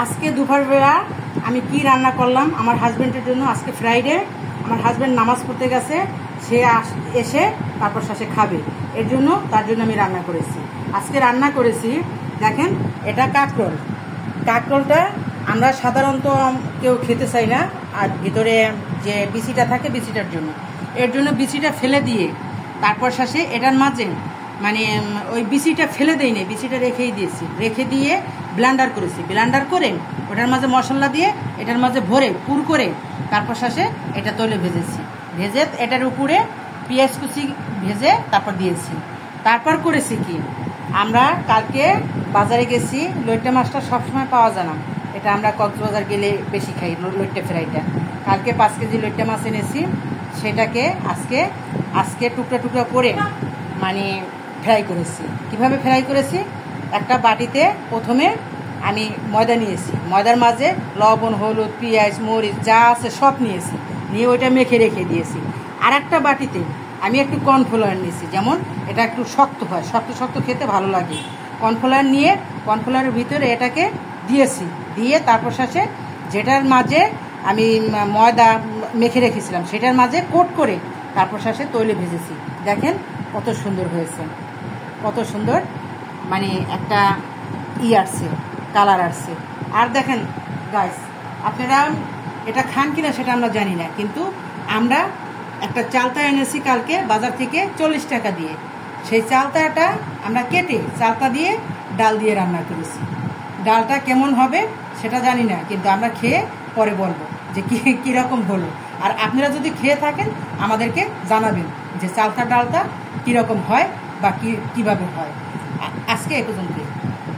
আজকে দুপুরবেলা আমি কি রান্না করলাম আমার হাজবেন্ডের জন্য। আজকে ফ্রাইডে, আমার হাজবেন্ড নামাজ পড়তে গেছে, সে এসে তারপর শেষে খাবে, এর জন্য তার জন্য আমি রান্না করেছি। আজকে রান্না করেছি, দেখেন এটা কাঁকরোল। কাঁকরোলটা আমরা সাধারণত কেউ খেতে চাই না, আর ভিতরে যে বিচিটা থাকে বিচিটার জন্য, এর জন্য বিচিটা ফেলে দিয়ে তারপর শেষে এটার মাঝে মানে ওই বিচিটা ফেলে দেই না, বিচিটা রেখেই দিয়েছি, রেখে দিয়ে ব্লেন্ডার করেছি। ব্লেন্ডার করে ওটার মাঝে মশলা দিয়ে এটার মাঝে ভরে পুর করে তারপর শেষে এটা তৈলে ভেজেছি। ভেজে এটার উপরে পেঁয়াজ কুচি ভেজে তারপর দিয়েছি। তারপর করেছি কি, আমরা কালকে বাজারে গেছি, লইট্টা মাছটা সবসময় পাওয়া যায় না, এটা আমরা কক্সবাজার গেলে বেশি খাই লইট্টা ফ্রাইটা। কালকে 5 কেজি লইট্টা মাছ এনেছি, সেটাকে আজকে টুকরা টুকরা করে মানে ফ্রাই করেছি। কিভাবে ফ্রাই করেছি, একটা বাটিতে প্রথমে আমি ময়দা নিয়েছি, ময়দার মাঝে লবণ, হলুদ, পেঁয়াজ, মরিচ যা আছে সব নিয়েছি, নিয়ে ওইটা মেখে রেখে দিয়েছি। আর একটা বাটিতে আমি একটু কর্নফ্লাওয়ার নিয়েছি, যেমন এটা একটু শক্ত হয়, শক্ত শক্ত খেতে ভালো লাগে। কর্নফ্লাওয়ার নিয়ে কর্নফ্লাওয়ারের ভিতরে এটাকে দিয়েছি, দিয়ে তারপর শেষে যেটার মাঝে আমি ময়দা মেখে রেখেছিলাম সেটার মাঝে কোট করে তারপর শেষে তৈলে ভেজেছি। দেখেন কত সুন্দর হয়েছে, কত সুন্দর মানে একটা আসছে, কালার আসছে। আর দেখেন গাইস, আপনারা এটা খান কিনা সেটা আমরা জানি না, কিন্তু আমরা একটা চালতা এনেছি কালকে বাজার থেকে 40 টাকা দিয়ে। সেই চালতাটা আমরা কেটে চালতা দিয়ে ডাল দিয়ে রান্না করেছি। ডালটা কেমন হবে সেটা জানি না, কিন্তু আমরা খেয়ে পরে বলবো যে কীরকম হলো। আর আপনারা যদি খেয়ে থাকেন আমাদেরকে জানাবেন যে চালতা ডালটা কীরকম হয় বা কীভাবে হয়। আজকে এ পর্যন্ত।